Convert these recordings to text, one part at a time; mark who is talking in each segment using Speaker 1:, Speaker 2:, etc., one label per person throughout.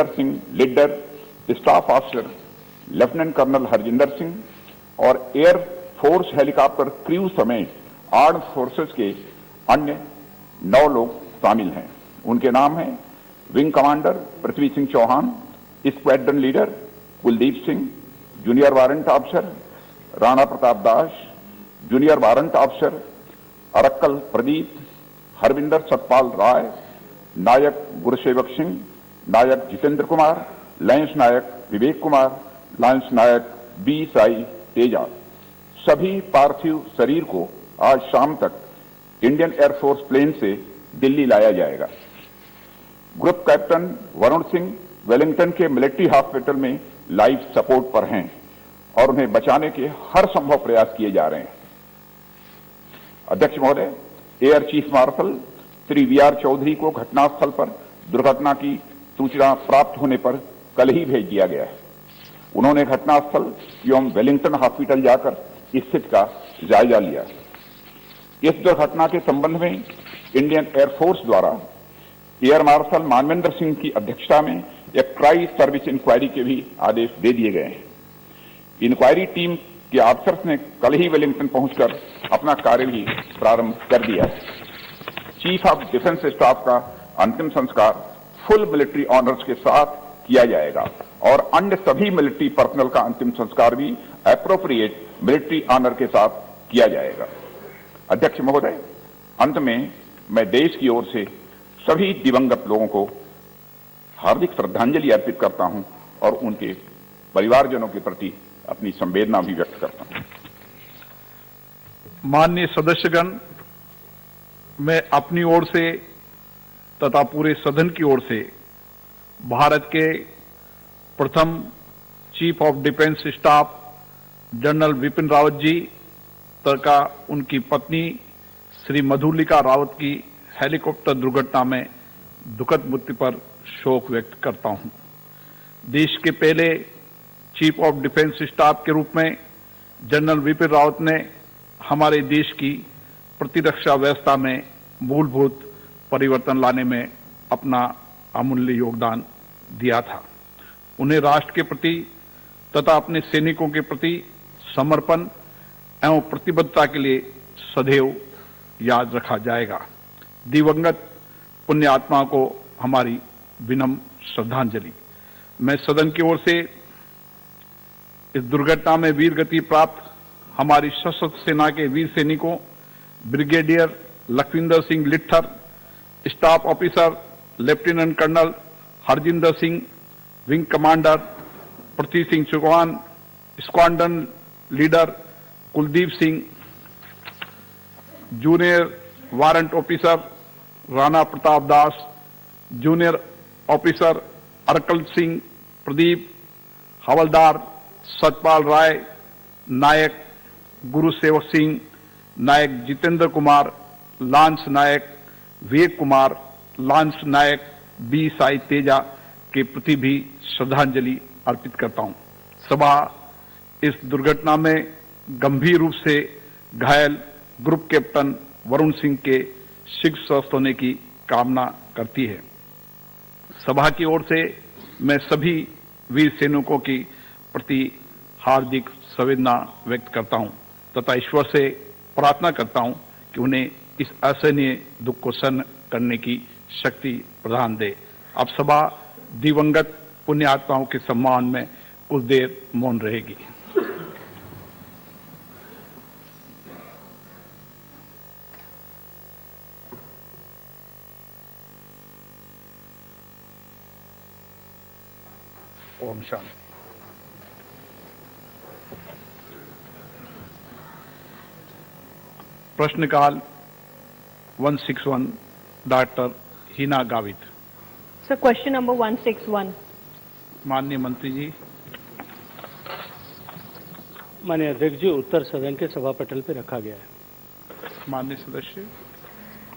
Speaker 1: Singh leader, staff officer lieutenant colonel Harjinder Singh और air force helicopter crew समेत armed forces के अन्य 9 लोग शामिल हैं। उनके नाम हैं wing commander Prithvi Singh Chauhan, squadron leader Kuldeep Singh, junior warrant officer Rana Pratap Das, junior warrant officer Arakkal Pradeep, Harvinder Satpal Rai, Naik Gurusewak Singh, Naik Jitendra Kumar, lance Naik Vivek Kumar, lance Naik B Sai Teja. सभी पार्थिव शरीर को आज शाम तक इंडियन एयरफोर्स प्लेन से दिल्ली लाया जाएगा। Group captain Varun Singh Wellington के मिलिट्री हॉस्पिटल में लाइफ सपोर्ट पर हैं और उन्हें बचाने के हर संभव प्रयास किए जा रहे हैं। अध्यक्ष महोदय, air chief marshal Shri V R. Chaudhary को घटनास्थल पर दुर्घटना की सूचना प्राप्त होने पर कल ही भेज दिया गया है। उन्होंने घटनास्थल एवं वेलिंगटन हॉस्पिटल जाकर स्थिति का जायजा लिया। इस दुर्घटना के संबंध में इंडियन एयरफोर्स द्वारा एयर मार्शल मानवेंद्र सिंह की अध्यक्षता में एक ट्राई सर्विस इंक्वायरी के भी आदेश दे दिए गए हैं। इंक्वायरी टीम के ऑफिसर्स ने कल ही वेलिंगटन पहुंचकर अपना कार्य भी प्रारंभ कर दिया है। चीफ ऑफ डिफेंस स्टाफ का अंतिम संस्कार फुल मिलिट्री ऑनर्स के साथ किया जाएगा और अन्य सभी मिलिट्री पर्सनल का अंतिम संस्कार भी एप्रोप्रिएट मिलिट्री ऑनर के साथ किया जाएगा। अध्यक्ष महोदय, अंत में मैं देश की ओर से सभी दिवंगत लोगों को हार्दिक श्रद्धांजलि अर्पित करता हूं और उनके परिवारजनों के प्रति अपनी संवेदना भी व्यक्त करता हूं।
Speaker 2: माननीय सदस्यगण, मैं अपनी ओर से तथा पूरे सदन की ओर से भारत के प्रथम chief of defence staff general Bipin Rawat ji तथा उनकी पत्नी श्री मधुलिका रावत की हेलीकॉप्टर दुर्घटना में दुखद मृत्यु पर शोक व्यक्त करता हूं। देश के पहले चीफ ऑफ डिफेंस स्टाफ के रूप में जनरल विपिन रावत ने हमारे देश की प्रतिरक्षा व्यवस्था में मूलभूत परिवर्तन लाने में अपना अमूल्य योगदान दिया था। उन्हें राष्ट्र के प्रति तथा अपने सैनिकों के प्रति समर्पण एवं प्रतिबद्धता के लिए सदैव याद रखा जाएगा। दिवंगत पुण्य आत्मा को हमारी विनम्र श्रद्धांजलि। मैं सदन की ओर से इस दुर्घटना में वीर गति प्राप्त हमारी सशस्त्र सेना के वीर सैनिकों brigadier Lakhwinder Singh Lidder, staff officer lieutenant colonel Harjinder Singh, wing commander Prithvi Singh Chauhan, squadron leader Kuldeep Singh, junior warrant officer Rana Pratap Das, junior officer Arakkal Singh Pradeep, havildar Satpal Rai, Naik Gurusewak Singh, Naik Jitendra Kumar, lance Naik Vivek Kumar, lance Naik B Sai Teja के प्रति भी श्रद्धांजलि अर्पित करता हूं। सभा इस दुर्घटना में गंभीर रूप से घायल ग्रुप कैप्टन वरुण सिंह के शीघ्र स्वस्थ होने की कामना करती है। सभा की ओर से मैं सभी वीर सैनिकों की प्रति हार्दिक संवेदना व्यक्त करता हूं तथा ईश्वर से प्रार्थना करता हूं कि उन्हें इस असहनीय दुख को सहन करने की शक्ति प्रदान दे। अब सभा दिवंगत पुण्य आत्माओं के सम्मान में कुछ देर मौन रहेगी। ओम शांति। प्रश्नकाल 161 doctor Hina Gavit.
Speaker 3: Sir, question number 161।
Speaker 2: माननीय मंत्री जी।
Speaker 4: माननीय अध्यक्ष जी, उत्तर सदन के सभा पटल पर रखा गया है।
Speaker 2: माननीय सदस्य।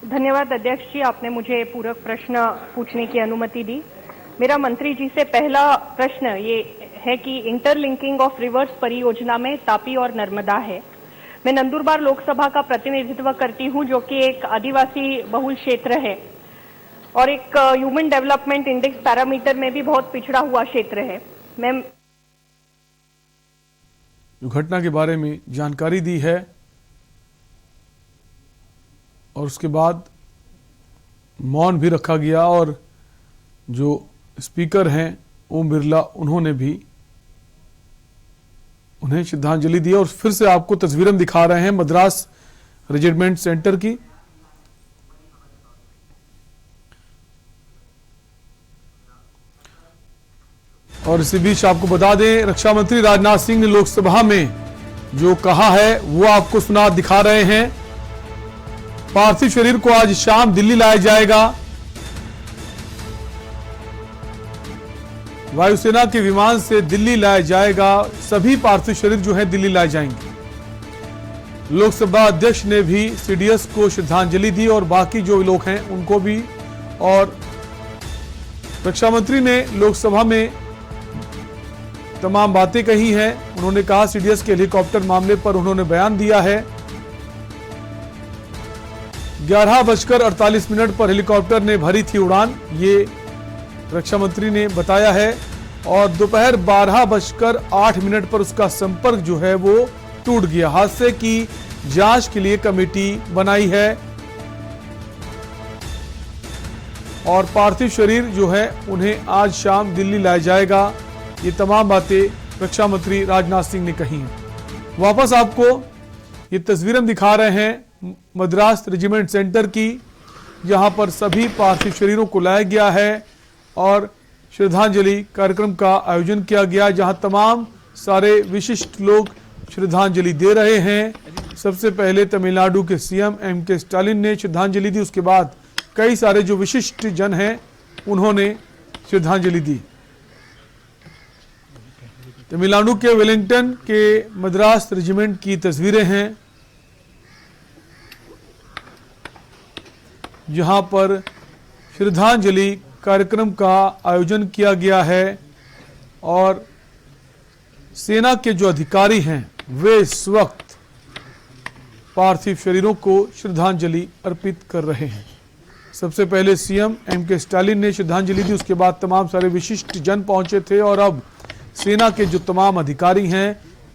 Speaker 3: धन्यवाद अध्यक्ष जी, आपने मुझे पूरक प्रश्न पूछने की अनुमति दी। मेरा मंत्री जी से पहला प्रश्न ये है कि इंटरलिंकिंग ऑफ रिवर्स परियोजना में तापी और नर्मदा है। मैं नंदुरबार लोकसभा का प्रतिनिधित्व करती हूं, जो कि एक आदिवासी बहुल क्षेत्र है। और एक ह्यूमन डेवलपमेंट इंडेक्स पैरामीटर में भी बहुत पिछड़ा हुआ क्षेत्र है। मैं
Speaker 5: जो घटना के बारे में जानकारी दी है और उसके बाद मौन भी रखा गया और जो स्पीकर हैं ओम बिरला उन्होंने भी उन्हें श्रद्धांजलि दी। और फिर से आपको तस्वीरें दिखा रहे हैं मद्रास रेजिमेंट सेंटर की। और इसी बीच आपको बता दें रक्षा मंत्री राजनाथ सिंह ने लोकसभा में जो कहा है वो आपको सुना दिखा रहे हैं। पार्थिव शरीर को आज शाम दिल्ली लाया जाएगा। वायुसेना के विमान से दिल्ली लाया जाएगा। सभी पार्थिव शरीर जो है दिल्ली लाए जाएंगे। लोकसभा अध्यक्ष ने भी सीडीएस को श्रद्धांजलि दी और बाकी जो लोग हैं उनको भी। और रक्षा मंत्री ने लोकसभा में तमाम बातें कही हैं। उन्होंने कहा सीडीएस के हेलीकॉप्टर मामले पर उन्होंने बयान दिया है। 11:48 पर हेलीकॉप्टर ने भरी थी उड़ान, ये रक्षा मंत्री ने बताया है। और दोपहर 12:08 पर उसका संपर्क जो है वो टूट गया। हादसे की जांच के लिए कमेटी बनाई है और पार्थिव शरीर जो है उन्हें आज शाम दिल्ली लाया जाएगा। ये तमाम बातें रक्षा मंत्री राजनाथ सिंह ने कही हैं। वापस आपको ये तस्वीरें दिखा रहे हैं मद्रास रेजिमेंट सेंटर की, जहां पर सभी पार्थिव शरीरों को लाया गया है और श्रद्धांजलि कार्यक्रम का आयोजन किया गया, जहां तमाम सारे विशिष्ट लोग श्रद्धांजलि दे रहे हैं। सबसे पहले तमिलनाडु के सीएम एम.के. स्टालिन ने श्रद्धांजलि दी। उसके बाद कई सारे जो विशिष्ट जन हैं उन्होंने श्रद्धांजलि दी। तमिलनाडु के वेलिंगटन के मद्रास रेजिमेंट की तस्वीरें हैं, जहां पर श्रद्धांजलि कार्यक्रम का आयोजन किया गया है और सेना के जो अधिकारी हैं वे इस वक्त पार्थिव शरीरों को श्रद्धांजलि अर्पित कर रहे हैं। सबसे पहले सीएम एम.के. स्टालिन ने श्रद्धांजलि दी। उसके बाद तमाम सारे विशिष्ट जन पहुंचे थे और अब सेना के जो तमाम अधिकारी हैं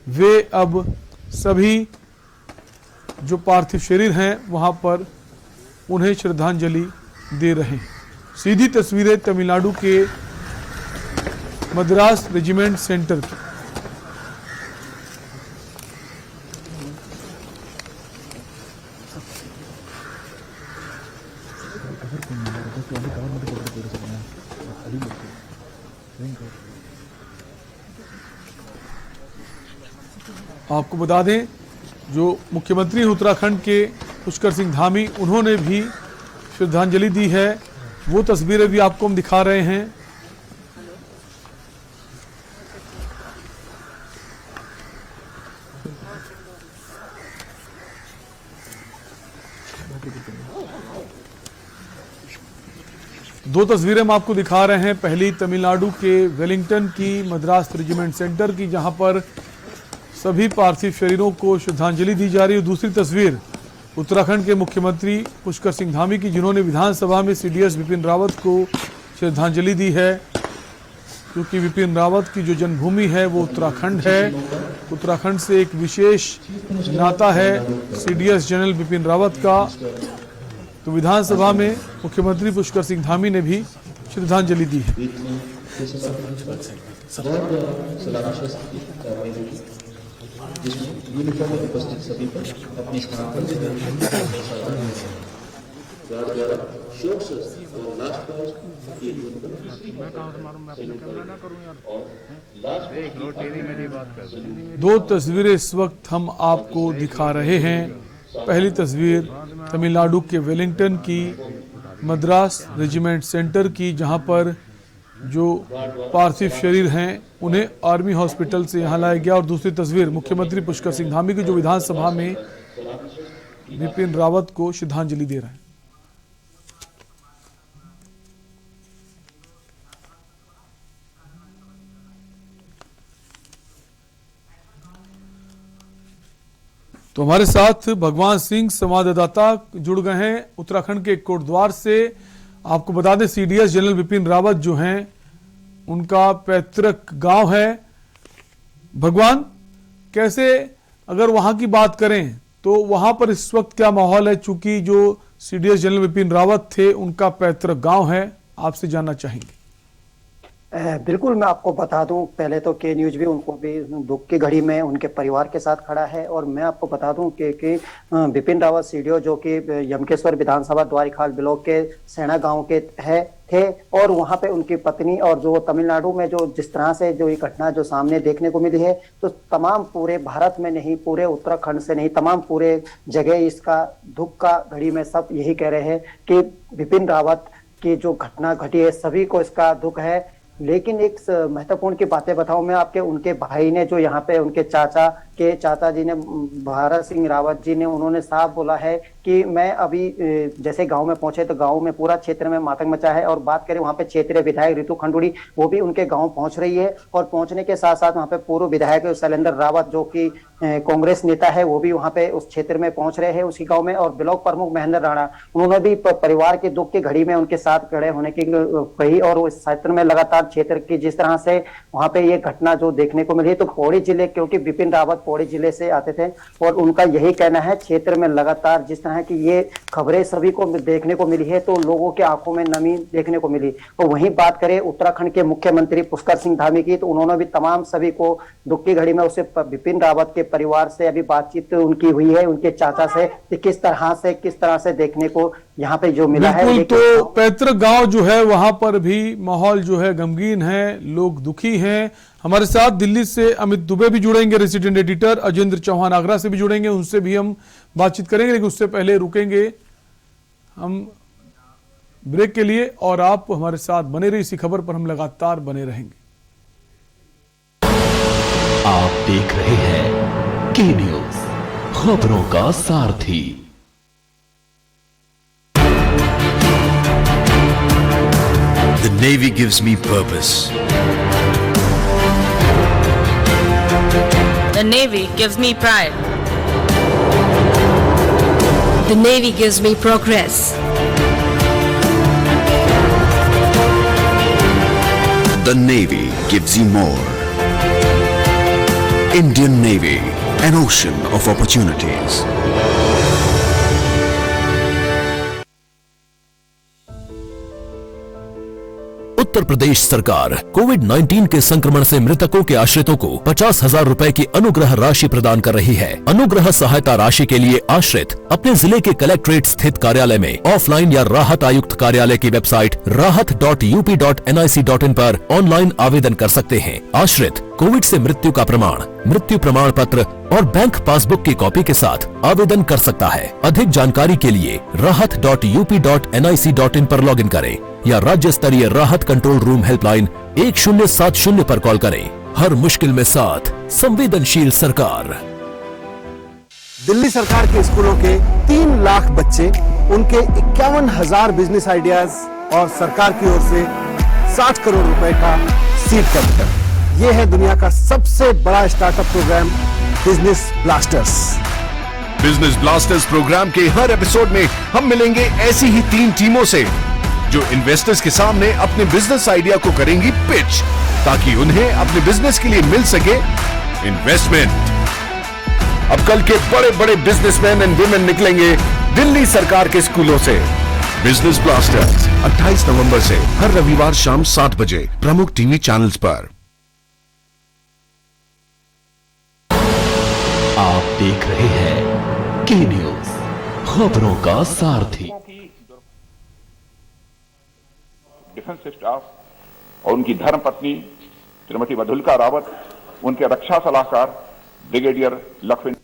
Speaker 5: वे अब सभी जो पार्थिव शरीर हैं वहां पर उन्हें श्रद्धांजलि दे रहे हैं। सीधी तस्वीरें तमिलनाडु के मद्रास रेजिमेंट सेंटर की। आपको बता दें जो मुख्यमंत्री उत्तराखंड के पुष्कर सिंह धामी उन्होंने भी श्रद्धांजलि दी है। वो तस्वीरें भी आपको हम दिखा रहे हैं। दो तस्वीरें हम आपको दिखा रहे हैं। पहली तमिलनाडु के वेलिंगटन की मद्रास रेजिमेंट सेंटर की, जहां पर सभी पार्थिव शरीरों को श्रद्धांजलि दी जा रही है। दूसरी तस्वीर उत्तराखंड के मुख्यमंत्री पुष्कर सिंह धामी की, जिन्होंने विधानसभा में सीडीएस विपिन रावत को श्रद्धांजलि दी है, क्योंकि विपिन रावत की जो जन्मभूमि है वो उत्तराखंड है। उत्तराखंड से एक विशेष नाता है सीडीएस जनरल विपिन रावत का। तो विधानसभा में मुख्यमंत्री पुष्कर सिंह धामी ने भी श्रद्धांजलि दी है।
Speaker 6: यूनिफॉर्म में उपस्थित सभी पर अपने स्थान पर
Speaker 5: दो तस्वीरें इस वक्त हम आपको दिखा रहे हैं। पहली तस्वीर तमिलनाडु के वेलिंगटन की मद्रास रेजिमेंट सेंटर की, जहां पर जो पार्थिव शरीर हैं उन्हें आर्मी हॉस्पिटल से यहां लाया गया। और दूसरी तस्वीर मुख्यमंत्री पुष्कर सिंह धामी की, जो विधानसभा में विपिन रावत को श्रद्धांजलि दे रहे हैं। तो हमारे साथ भगवान सिंह संवाददाता जुड़ गए हैं उत्तराखंड के कोटद्वार से। आपको बता दें सीडीएस जनरल बिपिन रावत जो हैं उनका पैतृक गांव है भगवान। कैसे अगर वहां की बात करें तो वहां पर इस वक्त क्या माहौल है, चूंकि जो सीडीएस जनरल बिपिन रावत थे उनका पैतृक गांव है, आपसे जानना चाहेंगे।
Speaker 7: बिल्कुल, मैं आपको बता दूं, पहले तो के न्यूज भी उनको भी दुख की घड़ी में उनके परिवार के साथ खड़ा है। और मैं आपको बता दूं कि बिपिन रावत सीडीओ जो कि यमकेश्वर विधानसभा द्वारिखाल ब्लॉक के सेना गांव के थे और वहां पे उनकी पत्नी, और जो तमिलनाडु में जो जिस तरह से जो ये घटना जो सामने देखने को मिली है, तो तमाम पूरे भारत में नहीं, पूरे उत्तराखंड से नहीं, तमाम पूरे जगह इसका दुख का घड़ी में सब यही कह रहे हैं कि बिपिन रावत की जो घटना घटी है सभी को इसका दुख है। लेकिन एक महत्वपूर्ण की बातें बताऊं मैं आपके, उनके भाई ने जो यहाँ पे उनके चाचा जी ने, भारत सिंह रावत जी ने, उन्होंने साफ बोला है कि मैं अभी जैसे गांव में पहुंचे तो गांव में पूरा क्षेत्र में मातंग मचा है। और बात करें वहां पे क्षेत्रीय विधायक रितु खंडूड़ी, वो भी उनके गांव पहुंच रही है और पहुंचने के साथ साथ वहां पे पूर्व विधायक शैलेंद्र रावत जो कि कांग्रेस नेता है वो भी वहां पे उस क्षेत्र में पहुंच रहे हैं उसी गांव में। और ब्लॉक प्रमुख महेंद्र राणा, उन्होंने भी परिवार के दुख की घड़ी में उनके साथ खड़े होने की कही। और उस क्षेत्र में लगातार क्षेत्र की जिस तरह से वहां पे ये घटना जो देखने को मिली है, तो पौड़ी जिले, क्योंकि बिपिन रावत पौड़ी जिले से आते थे और उनका यही कहना है क्षेत्र में लगातार जिस तरह की ये खबरें सभी को देखने को मिली है तो लोगों के आंखों में नमी देखने को मिली। और वहीं बात करें उत्तराखंड के मुख्यमंत्री पुष्कर सिंह धामी की, तो उन्होंने भी तमाम सभी को दुख की घड़ी में उससे बिपिन रावत के परिवार से अभी बातचीत उनकी हुई है, उनके चाचा से, कि किस तरह से देखने को यहाँ पे जो मिला है।
Speaker 5: बिल्कुल, तो पैतृक गांव जो है वहां पर भी माहौल जो है गमगीन है, लोग दुखी हैं। हमारे साथ दिल्ली से अमित दुबे भी जुड़ेंगे, रेसिडेंट एडिटर अजेंद्र चौहान आगरा से भी जुड़ेंगे, उनसे भी हम बातचीत करेंगे। लेकिन उससे पहले रुकेंगे हम ब्रेक के लिए और आप हमारे साथ बने रहिए, इसी खबर पर हम लगातार बने रहेंगे।
Speaker 8: आप देख रहे हैं के न्यूज, खबरों का सारथी।
Speaker 9: The Navy gives me purpose.
Speaker 10: The Navy gives me pride.
Speaker 11: The Navy gives me progress.
Speaker 9: The Navy gives you more. Indian Navy, an ocean of opportunities.
Speaker 8: Uttar Pradesh सरकार कोविड-19 के संक्रमण से मृतकों के आश्रितों को 50,000 रुपए की अनुग्रह राशि प्रदान कर रही है। अनुग्रह सहायता राशि के लिए आश्रित अपने जिले के कलेक्ट्रेट स्थित कार्यालय में ऑफलाइन या राहत आयुक्त कार्यालय की वेबसाइट rahat.up.nic.in पर ऑनलाइन आवेदन कर सकते हैं। आश्रित कोविड से मृत्यु का प्रमाण, मृत्यु प्रमाण पत्र और बैंक पासबुक की कॉपी के साथ आवेदन कर सकता है। अधिक जानकारी के लिए rahat.up.nic.in पर लॉगिन करें या राज्य स्तरीय राहत कंट्रोल रूम हेल्पलाइन 1070 पर कॉल करें। हर मुश्किल में साथ, संवेदनशील सरकार।
Speaker 12: दिल्ली सरकार के स्कूलों के 3 लाख बच्चे, उनके 51,000 बिजनेस आइडियाज और सरकार की ओर से 60 करोड़ रुपए का सीड कैपिटल। ये है दुनिया का सबसे बड़ा startup programme business blasters.
Speaker 13: Business blasters programme के हर एपिसोड में हम मिलेंगे ऐसी ही 3 टीमों से जो इन्वेस्टर्स के सामने अपने बिजनेस आइडिया को करेंगी पिच, ताकि उन्हें अपने बिजनेस के लिए मिल सके इन्वेस्टमेंट। अब कल के बड़े बड़े बिजनेसमैन एंड वुमेन निकलेंगे दिल्ली सरकार के स्कूलों से। बिजनेस ब्लास्टर्स 28 नवंबर से हर रविवार शाम 7 बजे प्रमुख टीवी चैनल्स पर।
Speaker 8: आप देख रहे हैं के न्यूज, खबरों का सारथी।
Speaker 1: डिफेंस स्टाफ और उनकी धर्मपत्नी श्रीमती मधुलिका रावत, उनके रक्षा सलाहकार ब्रिगेडियर लखविंद्र।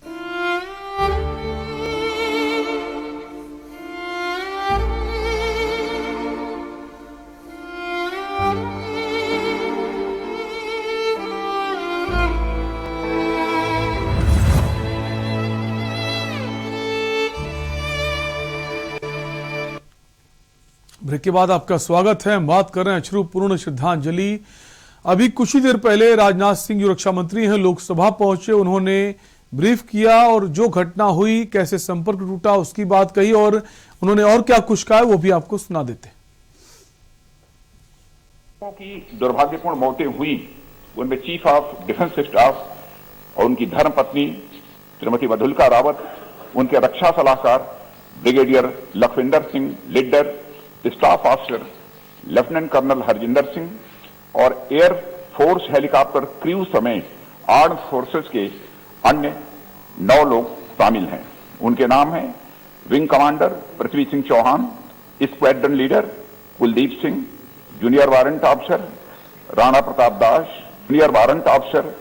Speaker 5: ब्रेक के बाद आपका स्वागत है। हम बात कर रहे हैं अश्रुपूर्ण श्रद्धांजलि। अभी कुछ ही देर पहले राजनाथ सिंह जो रक्षा मंत्री हैं लोकसभा पहुंचे, उन्होंने ब्रीफ किया और जो घटना हुई, कैसे संपर्क टूटा, उसकी बात कही और उन्होंने और क्या कुछ कहा वो भी आपको सुना देते हैं।
Speaker 1: की दुर्भाग्यपूर्ण मौतें हुई उनमें चीफ ऑफ डिफेंस स्टाफ और उनकी धर्मपत्नी श्रीमती मधुलिका रावत, उनके रक्षा सलाहकार brigadier Lakhwinder Singh Lidder, staff officer lieutenant colonel Harjinder Singh और एयर फोर्स हेलीकॉप्टर क्रू समेत आर्म्ड फोर्सेस के अन्य 9 लोग शामिल हैं। उनके नाम हैं wing commander Prithvi Singh Chauhan, squadron leader Kuldeep Singh, junior warrant officer Rana Pratap Das, junior warrant officer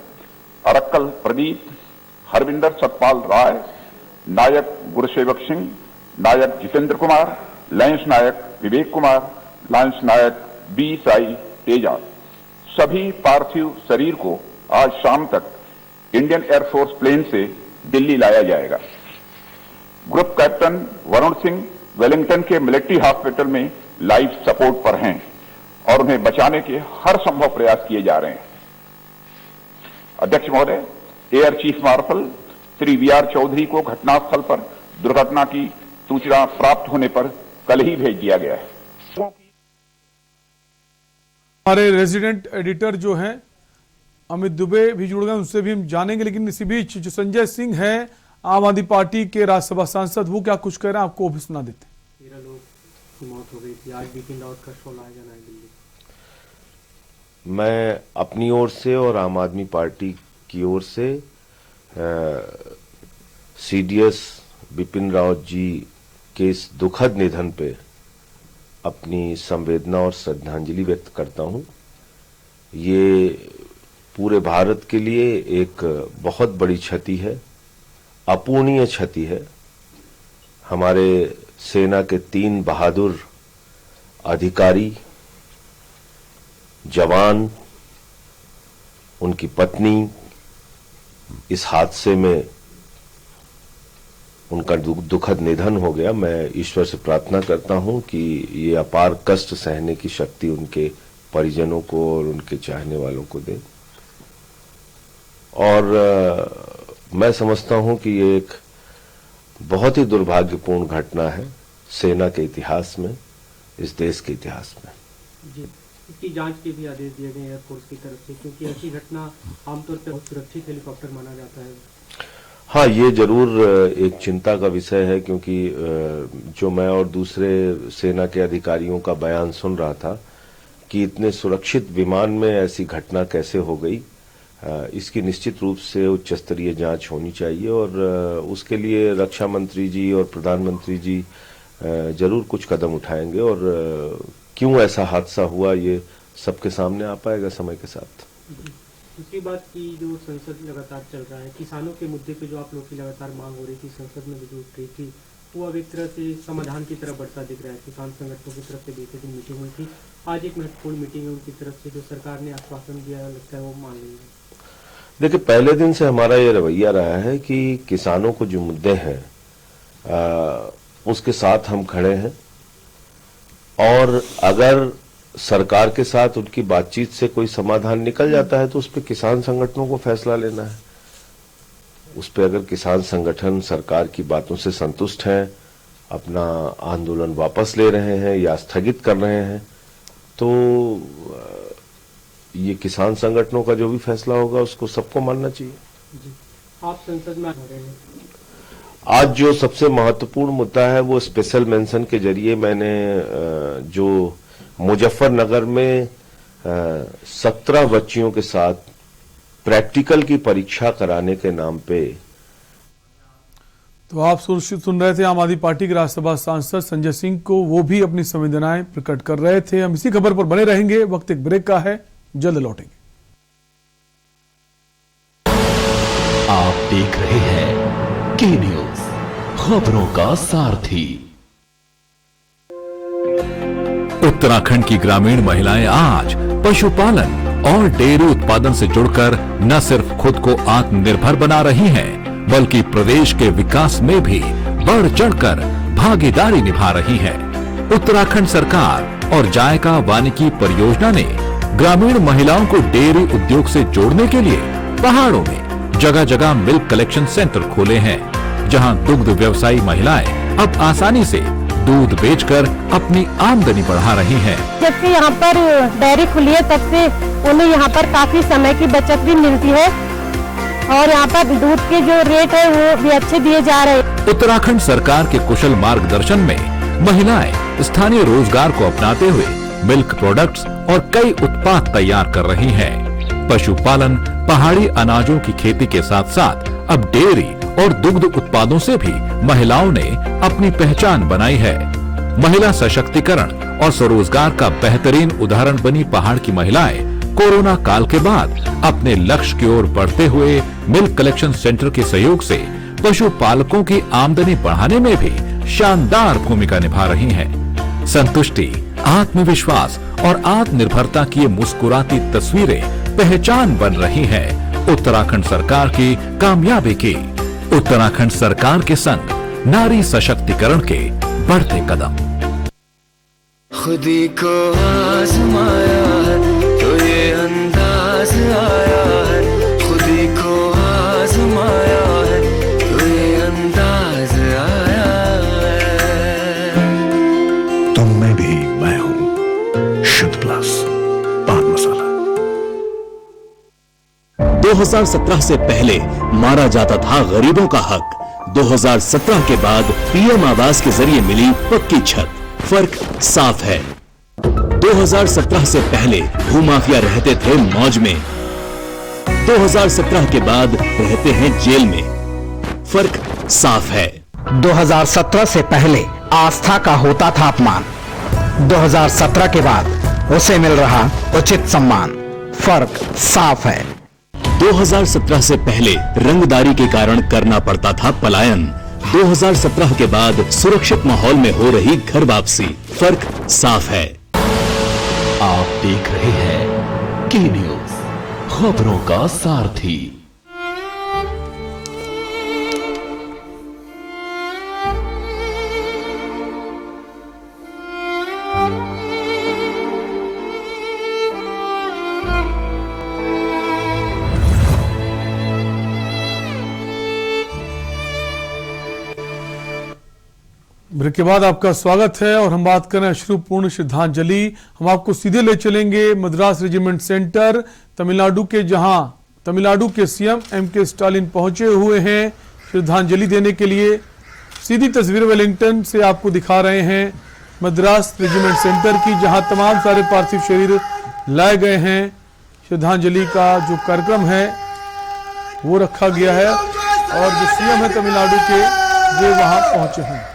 Speaker 1: Arakkal Pradeep, Harvinder Satpal Rai, Naik Gurusewak Singh, Naik Jitendra Kumar, lance Naik Vivek Kumar, lance Naik B Sai Teja. सभी पार्थिव शरीर को आज शाम तक इंडियन एयरफोर्स प्लेन से दिल्ली लाया जाएगा। Group captain Varun Singh Wellington के मिलिट्री हॉस्पिटल में लाइफ सपोर्ट पर हैं और उन्हें बचाने के हर संभव प्रयास किए जा रहे हैं। अध्यक्ष महोदय, air chief marshal Shri V R. Chaudhary को घटनास्थल पर दुर्घटना की सूचना प्राप्त होने पर कल ही भेज दिया गया है।
Speaker 5: हमारे रेजिडेंट एडिटर जो हैं अमित दुबे भी जुड़ गए, उनसे भी हम जानेंगे, लेकिन इसी बीच जो संजय सिंह हैं आम आदमी पार्टी के राज्यसभा सांसद, वो क्या कुछ कह रहे हैं आपको वो भी सुना देते हैं।
Speaker 4: 13 लोग की मौत हो गई थी, आज बिपिन रावत का शो लाया जाना है दिल्ली।
Speaker 14: मैं अपनी ओर से और आम आदमी पार्टी की ओर से सीडीएस बिपिन रावत जी के इस दुखद निधन पे अपनी संवेदना और श्रद्धांजलि व्यक्त करता हूं। ये पूरे भारत के लिए एक बहुत बड़ी क्षति है, अपूर्णीय क्षति है। हमारे सेना के 3 बहादुर अधिकारी, जवान, उनकी पत्नी इस हादसे में उनका दुखद निधन हो गया। मैं ईश्वर से प्रार्थना करता हूं कि ये अपार कष्ट सहने की शक्ति उनके परिजनों को और उनके चाहने वालों को दे। और मैं समझता हूं कि ये एक बहुत ही दुर्भाग्यपूर्ण घटना है सेना के इतिहास में, इस देश के इतिहास में।
Speaker 4: जी, इसकी जांच के भी आदेश दिए गए एयरफोर्स की तरफ से, क्योंकि ऐसी घटना आमतौर पर बहुत सुरक्षित हेलीकॉप्टर माना जाता है।
Speaker 14: हाँ, ये जरूर एक चिंता का विषय है, क्योंकि जो मैं और दूसरे सेना के अधिकारियों का बयान सुन रहा था कि इतने सुरक्षित विमान में ऐसी घटना कैसे हो गई, इसकी निश्चित रूप से उच्च स्तरीय जांच होनी चाहिए और उसके लिए रक्षा मंत्री जी और प्रधानमंत्री जी जरूर कुछ कदम उठाएंगे और क्यों ऐसा हादसा हुआ ये सबके सामने आ पाएगा समय के साथ।
Speaker 4: दूसरी बात की जो संसद लगातार चल रहा है, किसानों के मुद्दे पे जो आप लोग की लगातार मांग हो रही थी, संसद में जो उठ रही थी, वो अब एक तरह से समाधान की तरफ बढ़ता दिख रहा है। किसान संगठनों की तरफ से बीते दिन मीटिंग हुई थी, आज एक महत्वपूर्ण मीटिंग है उनकी तरफ से, जो सरकार ने आश्वासन दिया लगता है वो मान लेंगे।
Speaker 14: देखिए, पहले दिन से हमारा ये रवैया रहा है कि किसानों को जो मुद्दे हैं उसके साथ हम खड़े हैं और अगर सरकार के साथ उनकी बातचीत से कोई समाधान निकल जाता है तो उस पर किसान संगठनों को फैसला लेना है। उस पर अगर किसान संगठन सरकार की बातों से संतुष्ट हैं, अपना आंदोलन वापस ले रहे हैं या स्थगित कर रहे हैं, तो ये किसान संगठनों का जो भी फैसला होगा उसको सबको मानना चाहिए।
Speaker 4: जी, आप संसद में आ रहे हैं।
Speaker 14: आज जो सबसे महत्वपूर्ण मुद्दा है वो स्पेशल मेंशन के जरिए मैंने जो मुजफ्फरनगर में 17 बच्चियों के साथ प्रैक्टिकल की परीक्षा कराने के नाम पे।
Speaker 5: तो आप सुन रहे थे आम आदमी पार्टी के राज्यसभा सांसद संजय सिंह को, वो भी अपनी संवेदनाएं प्रकट कर रहे थे। हम इसी खबर पर बने रहेंगे, वक्त एक ब्रेक का है, जल्द लौटेंगे।
Speaker 8: आप देख रहे हैं के न्यूज, खबरों का सारथी। उत्तराखंड की ग्रामीण महिलाएं आज पशुपालन और डेयरी उत्पादन से जुड़कर न सिर्फ खुद को आत्मनिर्भर बना रही हैं, बल्कि प्रदेश के विकास में भी बढ़ चढ़कर भागीदारी निभा रही हैं। उत्तराखंड सरकार और जायका वानिकी परियोजना ने ग्रामीण महिलाओं को डेयरी उद्योग से जोड़ने के लिए पहाड़ों में जगह जगह मिल्क कलेक्शन सेंटर खोले हैं, जहां दुग्ध व्यवसायी महिलाएं अब आसानी से दूध बेचकर अपनी आमदनी बढ़ा रही हैं।
Speaker 11: जब से यहाँ पर डेयरी खुली है तब से उन्हें यहाँ पर काफी समय की बचत भी मिलती है और यहाँ पर दूध के जो रेट है वो भी अच्छे दिए जा रहे हैं।
Speaker 8: उत्तराखंड सरकार के कुशल मार्गदर्शन में महिलाएं स्थानीय रोजगार को अपनाते हुए मिल्क प्रोडक्ट्स और कई उत्पाद तैयार कर रही हैं। पशुपालन, पहाड़ी अनाजों की खेती के साथ साथ अब डेयरी और दुग्ध उत्पादों से भी महिलाओं ने अपनी पहचान बनाई है। महिला सशक्तिकरण और स्वरोजगार का बेहतरीन उदाहरण बनी पहाड़ की महिलाएं कोरोना काल के बाद अपने लक्ष्य की ओर बढ़ते हुए मिल्क कलेक्शन सेंटर के सहयोग से पशुपालकों की आमदनी बढ़ाने में भी शानदार भूमिका निभा रही हैं। संतुष्टि, आत्मविश्वास और आत्मनिर्भरता की ये मुस्कुराती तस्वीरें पहचान बन रही हैं उत्तराखंड सरकार की कामयाबी की। उत्तराखंड सरकार के संग नारी सशक्तिकरण के बढ़ते कदम।
Speaker 15: खुदी को आजमाया है तो ये अंदाज आया है, खुदी को आजमाया है तो ये अंदाज आया है।
Speaker 9: तुम में भी मैं हूं, शुद्ध प्लस पान मसाला।
Speaker 8: 2017 से पहले मारा जाता था गरीबों का हक। 2017 के बाद पीएम आवास के जरिए मिली पक्की छत। फर्क साफ है। 2017 से पहले भूमाफिया रहते थे मौज में, 2017 के बाद रहते हैं जेल में। फर्क साफ है।
Speaker 12: 2017 से पहले आस्था का होता था अपमान, 2017 के बाद उसे मिल रहा उचित सम्मान। फर्क साफ है।
Speaker 8: 2017 से पहले रंगदारी के कारण करना पड़ता था पलायन, 2017 के बाद सुरक्षित माहौल में हो रही घर वापसी। फर्क साफ है।
Speaker 16: आप देख रहे हैं के न्यूज, खबरों का सारथी।
Speaker 5: ब्रेक के बाद आपका स्वागत है और हम बात करें अश्रुपूर्ण श्रद्धांजलि। हम आपको सीधे ले चलेंगे मद्रास रेजिमेंट सेंटर तमिलनाडु के, जहां तमिलनाडु के सीएम एमके स्टालिन पहुंचे हुए हैं श्रद्धांजलि देने के लिए। सीधी तस्वीर वेलिंगटन से आपको दिखा रहे हैं मद्रास रेजिमेंट सेंटर की, जहां तमाम सारे पार्थिव शरीर लाए गए हैं। श्रद्धांजलि का जो कार्यक्रम है वो रखा गया है और जो सीएम है तमिलनाडु के वो वहां पहुंचे हैं।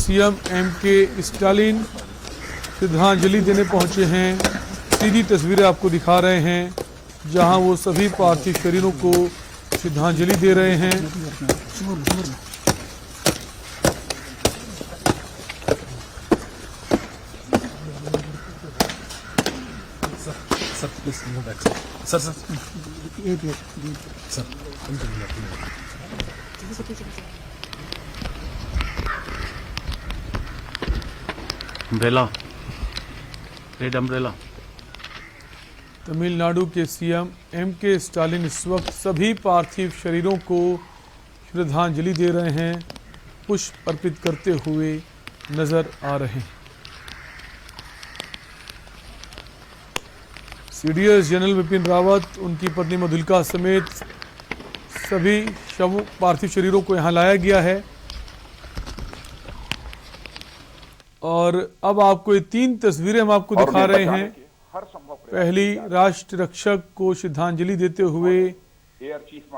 Speaker 5: सीएम एमके स्टालिन श्रद्धांजलि देने पहुंचे हैं। सीधी तस्वीरें आपको दिखा रहे हैं जहां वो सभी पार्थिव शरीरों को श्रद्धांजलि दे रहे हैं।
Speaker 2: Umbrella, red umbrella.
Speaker 5: तमिलनाडु के सीएम एमके स्टालिन इस वक्त सभी पार्थिव शरीरों को श्रद्धांजलि दे रहे हैं, पुष्प अर्पित करते हुए नजर आ रहे हैं। सीडीएस जनरल विपिन रावत, उनकी पत्नी मधुलिका समेत सभी शवों पार्थिव शरीरों को यहां लाया गया है। और अब आपको ये 3 तस्वीरें हम आपको दिखा रहे हैं।
Speaker 1: हर संभव
Speaker 5: पहली राष्ट्र रक्षक को श्रद्धांजलि देते हुए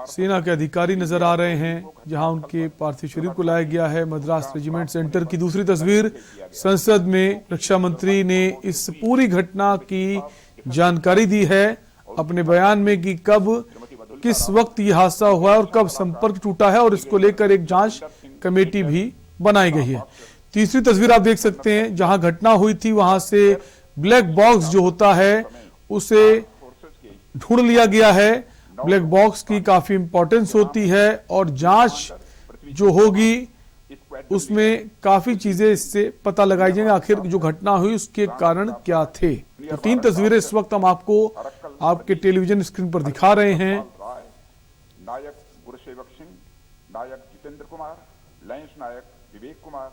Speaker 5: सेना के अधिकारी नजर आ रहे हैं, जहां उनके पार्थिव शरीर को लाया गया है मद्रास रेजिमेंट सेंटर की। दूसरी तस्वीर, संसद में रक्षा मंत्री ने इस पूरी घटना की जानकारी दी है अपने बयान में कि कब किस वक्त ये हादसा हुआ है और कब संपर्क टूटा है, और इसको लेकर एक जांच कमेटी भी बनाई गई है। तीसरी तस्वीर आप देख सकते हैं, जहां घटना हुई थी वहां से ब्लैक बॉक्स जो होता है उसे ढूंढ लिया गया है। ब्लैक बॉक्स की काफी इंपॉर्टेंस होती है और जांच जो होगी उसमें काफी चीजें इससे पता लगाई जाएंगी, आखिर जो घटना हुई उसके कारण क्या थे। तो 3 तस्वीरें इस वक्त हम आपको आपके टेलीविजन स्क्रीन पर दिखा रहे हैं।
Speaker 1: नायक Gurusewak Singh, Naik Jitendra Kumar, lance Naik Vivek Kumar,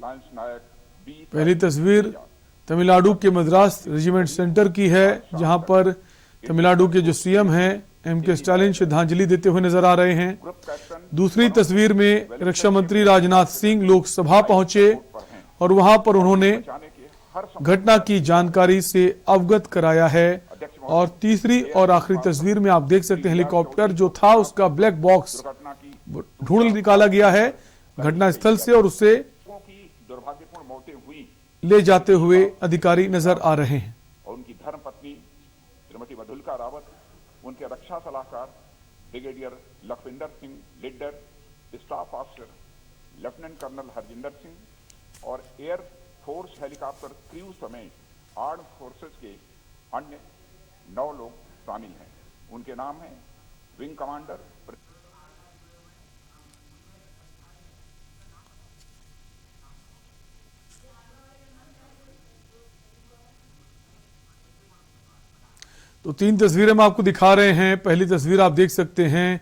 Speaker 1: lance Naik B.
Speaker 5: पहली तस्वीर तमिलनाडु के मद्रास रेजिमेंट सेंटर की है, जहां पर तमिलनाडु के जो सीएम हैं एम.के. स्टालिन श्रद्धांजलि देते हुए नजर आ रहे हैं। दूसरी तस्वीर में रक्षा मंत्री राजनाथ सिंह लोकसभा पहुंचे और वहां पर उन्होंने घटना की जानकारी से अवगत कराया है। और तीसरी और आखिरी तस्वीर में आप देख सकते हैं हेलीकॉप्टर जो था उसका ब्लैक बॉक्स ढूंढ निकाला गया है घटनास्थल से और उसे ले जाते हुए अधिकारी नजर आ रहे हैं।
Speaker 1: और उनकी धर्मपत्नी श्रीमती मधुलिका रावत, उनके रक्षा सलाहकार brigadier Lakhwinder Singh Lidder, staff officer lieutenant colonel Harjinder Singh और एयर फोर्स हेलीकॉप्टर क्रू समेत आर्म्ड फोर्सेस के अन्य 9 लोग शामिल हैं। उनके नाम हैं विंग कमांडर
Speaker 5: तो 3 तस्वीरें हम आपको दिखा रहे हैं। पहली तस्वीर आप देख सकते हैं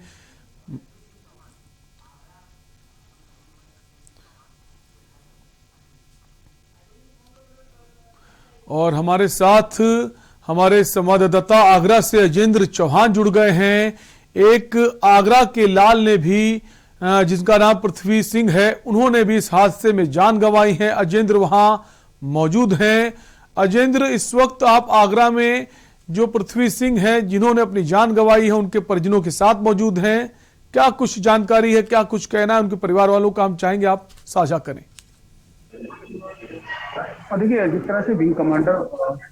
Speaker 5: और हमारे साथ हमारे संवाददाता आगरा से अजेंद्र चौहान जुड़ गए हैं। एक आगरा के लाल ने भी जिनका नाम पृथ्वी सिंह है, उन्होंने भी इस हादसे में जान गंवाई है। अजेंद्र वहां मौजूद हैं। अजेंद्र, इस वक्त आप आगरा में जो पृथ्वी सिंह हैं जिन्होंने अपनी जान गंवाई है उनके परिजनों के साथ मौजूद हैं। क्या कुछ जानकारी है, क्या कुछ कहना है उनके परिवार वालों का, हम चाहेंगे आप साझा करें।
Speaker 17: देखिए, जिस तरह से विंग कमांडर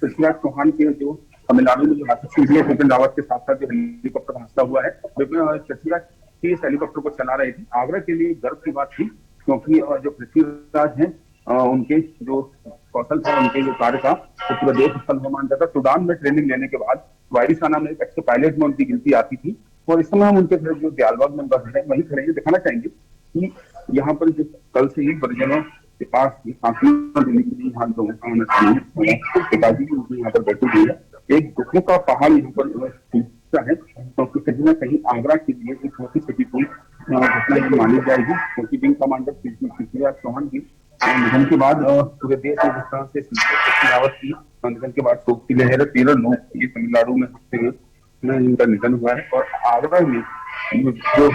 Speaker 17: पृथ्वीराज चौहान के जो तमिलनाडु में जो हादसा हुआ है, बिपिन रावत के साथ साथ जो हेलीकॉप्टर हादसा हुआ है, पृथ्वीराज इस हेलीकॉप्टर को चला रहे थे। आगरा के लिए गर्व की बात थी क्योंकि जो पृथ्वीराज हैं उनके जो कौशल था, उनके जो कार्य था, वो पूरा देश उसका मानता था। सूडान में ट्रेनिंग लेने के बाद वायुसेना में एक अच्छे पायलट में उनकी गिनती आती थी और इस समय हम उनके जो दयालबाग में बस है वहीं खड़े हैं। दिखाना चाहेंगे कि यहाँ पर जो कल से ही परिजनों के पास देने के लिए यहाँ पिताजी भी यहाँ पर बैठे हुए हैं। एक दुखों का पहाड़ यहाँ पर है क्योंकि कहीं ना कहीं आगरा के लिए एक बहुत ही क्षतिपूर्ण घटना मानी जाएगी, क्योंकि विंग कमांडर पृथ्वीराज चौहान की निधन के बाद पूरे देश में जिस तरह से रावत की निधन के बाद शोक की लहर है। 13 लोग ये तमिलनाडु में इनका निधन हुआ है और आगरा में जो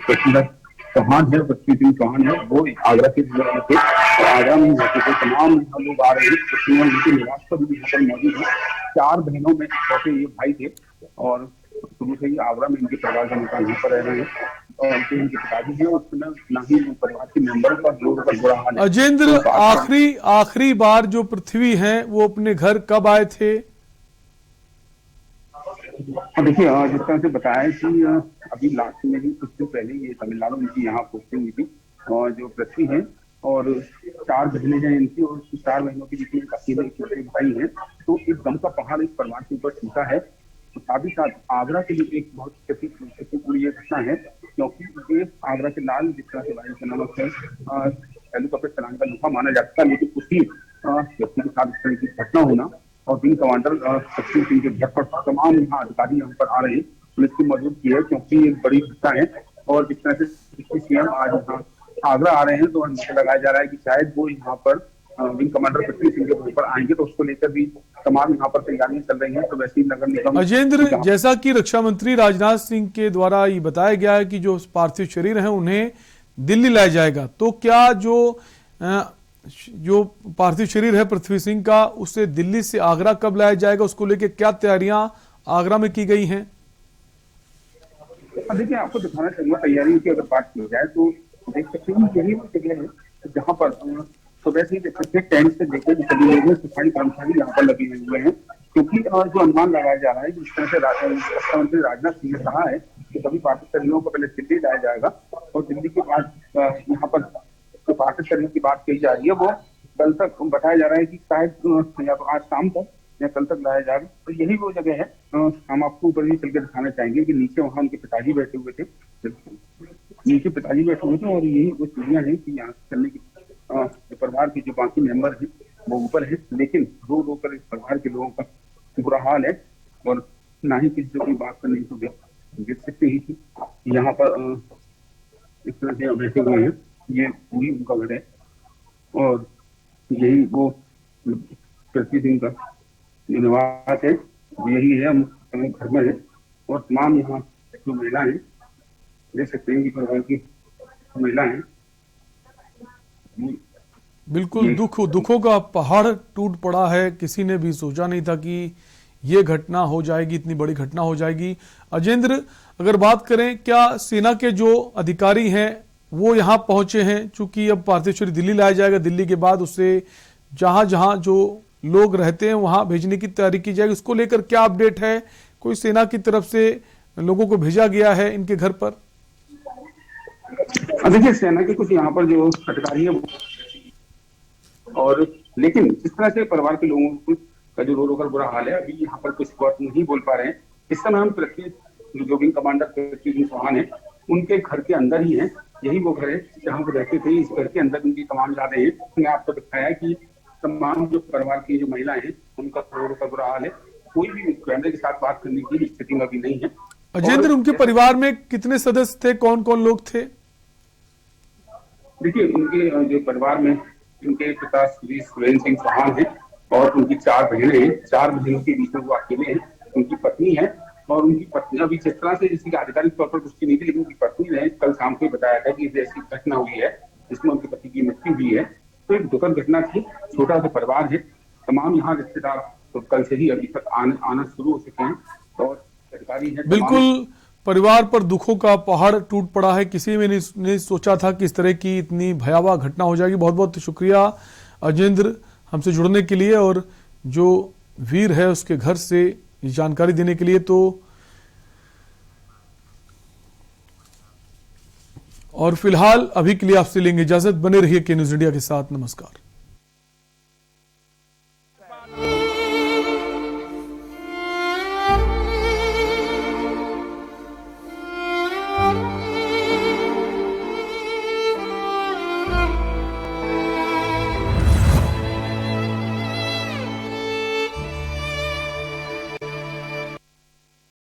Speaker 17: पृथ्वीराज चौहान है, पृथ्वी सिंह चौहान है, वो आगरा के थे। आगरा में तमाम लोग आ रहे हैं, उनके निवास पर भी यहाँ पर मौजूद है। 4 बहनों में छोटे ये भाई थे और शुरू से ही आगरा में इनके परिवार का नेता यहाँ पर रह रहे हैं और इनके पिताजी हैं, उसमें ना ही परिवार के मेंबर का जो बुरा हाल है।
Speaker 5: अजेंद्र, आखिरी बार जो पृथ्वी हैं वो अपने घर कब आए थे?
Speaker 17: देखिए, जिस तरह से बताया कि अभी लास्ट में ही कुछ दिन पहले ये तमिलनाडु में यहाँ पोस्टिंग हुई थी और जो पृथ्वी है और 4 बहनें हैं इनकी और 4 बहनों के बीच में अकेले छोटे भाई हैं। तो एक गम का पहाड़ इस परिवार के ऊपर टूटा है। तो साथ ही साथ आगरा के लिए एक बहुत क्षतिपूर्ण ये घटना है क्योंकि ये आगरा के लाल जिस तरह से वायुसेना में हेलीकॉप्टर चलाने का नुफा माना जाता है, लेकिन उसी व्यक्ति के साथ इस तरह की घटना होना और विंग कमांडर पृथ्वी सिंह के घर पर तमाम यहाँ अधिकारी यहाँ पर आ रहे हैं, पुलिस की मौजूदगी है क्योंकि एक बड़ी घटना है। और जिस तरह से सीएम आज यहाँ आगरा आ रहे हैं तो अनुमान लगाया जा रहा है कि शायद वो यहाँ पर विंग कमांडर पृथ्वी सिंह के घर पर आएंगे, तो उसको लेकर भी तमाम यहाँ पर तैयारियां चल रही हैं। तो वैसे ही नगर निगम
Speaker 5: अजेंद्र, जैसा कि रक्षा मंत्री राजनाथ सिंह के द्वारा ये बताया गया है कि जो पार्थिव शरीर है उन्हें दिल्ली लाया जाएगा, तो क्या जो जो पार्थिव शरीर है पृथ्वी सिंह का, उसे दिल्ली से आगरा कब लाया जाएगा, उसको लेकर क्या तैयारियां आगरा में की गई हैं?
Speaker 17: देखिए, आपको दिखाना चाहूंगा तैयारियों की अगर बात की जाए तो देख सकते हैं यही वो जगह है जहाँ पर सुबह से देख सकते हैं टेंट से लेकर सभी लोग सफाई कर्मचारी यहाँ पर लगे हुए हैं, क्योंकि जो अनुमान लगाया जा रहा है जिस तरह से रक्षा मंत्री राजनाथ सिंह ने कहा है कि सभी पार्टी कर्मियों को पहले दिल्ली लाया जाएगा और दिल्ली के बाद यहाँ पर जो पार्टी कर्मियों की बात कही जा रही है वो कल तक बताया जा रहा है कि शायद या तो आज शाम तक या कल तक लाया जाएगा। तो यही वो जगह है, हम आपको ऊपर भी चल के दिखाना चाहेंगे कि नीचे वहाँ उनके पिताजी बैठे हुए थे, नीचे पिताजी बैठे हुए थे और यही वो सीढ़ियाँ हैं कि यहाँ चलने की परिवार के जो बाकी मेंबर हैं वो ऊपर है, लेकिन रो रो कर इस परिवार के लोगों का बुरा हाल है और ना ही किसी को बात करने को देख सकते ही यहाँ पर इस तरह से बैठे हुए हैं। ये पूरी उनका घर है और यही वो पृथ्वी सिंह का निवास है, यही है, हम घर में है और तमाम यहाँ जो महिलाएं देख सकते हैं कि परिवार की महिलाएं।
Speaker 5: बिल्कुल दुखों का पहाड़ टूट पड़ा है। किसी ने भी सोचा नहीं था कि ये घटना हो जाएगी, इतनी बड़ी घटना हो जाएगी। अजेंद्र, अगर बात करें, क्या सेना के जो अधिकारी हैं वो यहाँ पहुंचे हैं? चूंकि अब पार्थिव शरीर दिल्ली लाया जाएगा, दिल्ली के बाद उसे जहां जहां जो लोग रहते हैं वहां भेजने की तैयारी की जाएगी, उसको लेकर क्या अपडेट है? कोई सेना की तरफ से लोगों को भेजा गया है इनके घर पर?
Speaker 17: देखिए, सेना के कुछ यहाँ पर जो अधिकारी है और लेकिन जिस तरह से परिवार के लोगों का जो रो रो कर बुरा हाल है, अभी यहाँ पर कुछ बात नहीं बोल पा रहे हैं। इस समय हम पृथ्वी जो विंग कमांडर पृथ्वी सिंह चौहान है उनके घर के अंदर ही है, यही वो घर है जहाँ वो रहते थे। इस घर के अंदर उनकी तमाम यादें हैं। मैंने आपको दिखाया कि तमाम जो परिवार की जो महिलाएं हैं उनका रो रो कर बुरा हाल है, कोई भी कैमरे के साथ बात करने की स्थिति में अभी नहीं है।
Speaker 5: अजेंद्र, उनके परिवार में कितने सदस्य थे, कौन कौन लोग थे?
Speaker 17: देखिए, उनके जो परिवार में उनके पिता श्री सुरेंद्र सिंह चौहान है और उनकी 4 बहनें हैं। 4 बहनों के बीच में वो अकेले हैं। उनकी पत्नी है और उनकी पत्नी अभी जिस तरह से इसकी आधिकारिक तौर पर पुष्टि नहीं थी, लेकिन उनकी पत्नी ने कल शाम को बताया था कि ऐसी घटना हुई है जिसमें उनके पति की मृत्यु हुई है। तो एक दुखद घटना थी। छोटा सा परिवार है, तमाम यहाँ रिश्तेदार तो कल से ही अभी तक आना शुरू हो चुके हैं और अधिकारी है।
Speaker 5: बिल्कुल, परिवार पर दुखों का पहाड़ टूट पड़ा है। किसी में नहीं सोचा था कि इस तरह की इतनी भयावह घटना हो जाएगी। बहुत बहुत शुक्रिया अजेंद्र हमसे जुड़ने के लिए और जो वीर है उसके घर से जानकारी देने के लिए। तो और फिलहाल अभी के लिए आपसे लेंगे इजाजत। बने रहिए के न्यूज़ इंडिया के साथ। नमस्कार।